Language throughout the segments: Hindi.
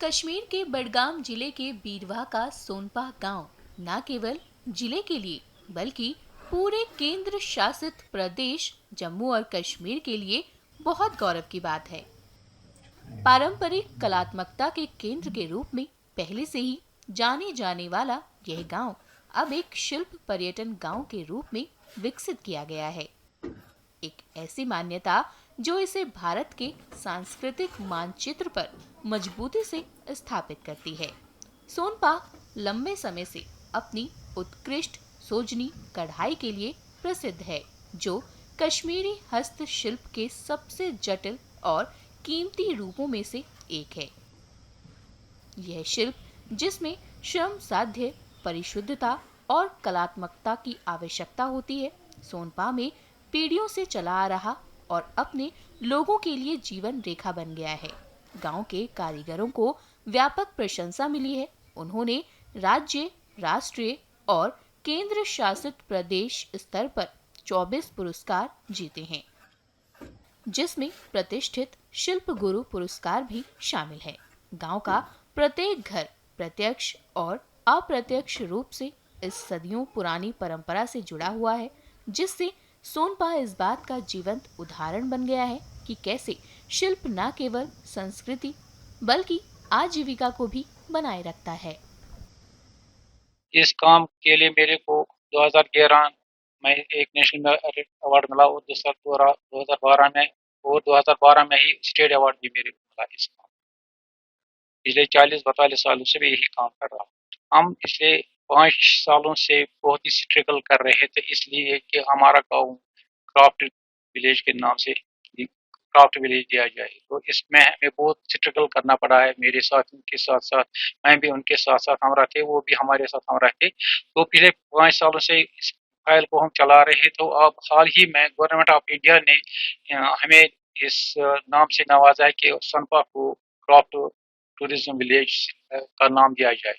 कश्मीर के बडगाम जिले के बीरवा का सोनपा गांव न केवल जिले के लिए बल्कि पूरे केंद्र शासित प्रदेश जम्मू और कश्मीर के लिए बहुत गौरव की बात है। पारंपरिक कलात्मकता के केंद्र के रूप में पहले से ही जाने जाने वाला यह गांव अब एक शिल्प पर्यटन गांव के रूप में विकसित किया गया है। एक ऐसी मान्यता जो इसे भारत के सांस्कृतिक मानचित्र पर मजबूती से स्थापित करती है। सोनपा लंबे समय से अपनी उत्कृष्ट सोजनी कढ़ाई के लिए प्रसिद्ध है, जो कश्मीरी हस्तशिल्प के सबसे जटिल और कीमती रूपों में से एक है। यह शिल्प जिसमें श्रम साध्य, परिशुद्धता और कलात्मकता की आवश्यकता होती है, सोनपा में पीढ़ियों से चला आ रहा और अपने लोगों के लिए जीवन रेखा बन गया है। गांव के कारीगरों को व्यापक प्रशंसा मिली है। उन्होंने राज्य, राष्ट्रीय और केंद्र शासित प्रदेश स्तर पर 24 पुरस्कार जीते हैं, जिसमें प्रतिष्ठित शिल्प गुरु पुरस्कार भी शामिल है। गांव का प्रत्येक घर प्रत्यक्ष और अप्रत्यक्ष रूप से इस सदियों पुरानी परंपरा से जुड़ा हुआ है, जिससे सोनपा इस बात का जीवंत उदाहरण बन गया है कि कैसे शिल्प न केवल संस्कृति बल्कि आजीविका को भी बनाए रखता है। इस काम के लिए मेरे को 2011 में एक नेशनल अवार्ड मिला और दूसरा 2012 में, और 2012 में ही स्टेट अवार्ड भी मेरे को मिला। इस काम पिछले 40-42 सालों से मैं यही काम कर रहा हूँ। हम पिछले 5 सालों से बहुत ही स्ट्रगल कर रहे थे, इसलिए कि हमारा गाँव क्राफ्ट विलेज के नाम से क्राफ्ट विलेज दिया जाए। तो इसमें हमें बहुत स्ट्रगल करना पड़ा है। मेरे साथियों के साथ साथ मैं भी उनके साथ साथ हम रहे, वो भी हमारे साथ हम रहे। तो पिछले 5 सालों से इस फाइल को हम चला रहे। तो अब हाल ही में गवर्नमेंट ऑफ इंडिया ने हमें इस नाम से नवाजा है कि सोनपा को क्राफ्ट टूरिज्म विलेज का नाम दिया जाए।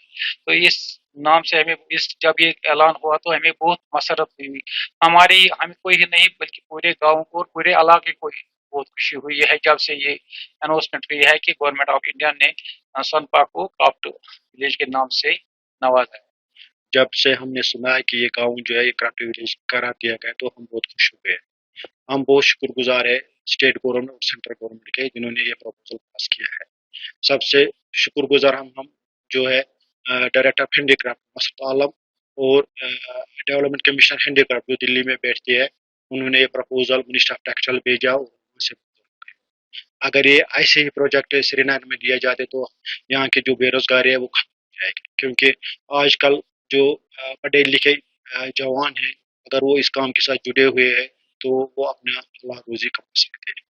तो इस नाम से हमें जब ये ऐलान हुआ तो हमें बहुत मसरत हुई। हमें कोई ही नहीं बल्कि पूरे गांव को और पूरे इलाके को बहुत खुशी हुई है जब से ये अनाउंसमेंट हुई है कि गवर्नमेंट ऑफ इंडिया ने सोनपा को क्राफ्ट विलेज के नाम से नवाजा है। जब से हमने सुना है कि ये गाँव जो है ये क्राफ्ट विलेज करार दिया गया तो हम बहुत खुश हुए हैं। हम बहुत शुक्रगुजार है स्टेट गवर्नमेंट और सेंट्रल गवर्नमेंट के, जिन्होंने ये प्रपोजल पास किया है। सबसे शुक्रगुजार हम जो है डायरेक्टर ऑफ हैंडीक्राफ्ट मसद आलम और डेवलपमेंट कमिश्नर हैंडीक्राफ्ट जो दिल्ली में बैठती है, उन्होंने ये प्रपोजल मिनिस्टर ऑफ टेक्सटाइल भेजा और उनसे अगर ये ऐसे ही प्रोजेक्ट श्रीनगर में दिए जाते तो यहाँ की जो बेरोजगारी है वो खत्म हो जाएगी, क्योंकि आजकल जो पढ़े लिखे जवान हैं, अगर वो इस काम के साथ जुड़े हुए हैं तो वो अपना रोजी कमा सकते हैं।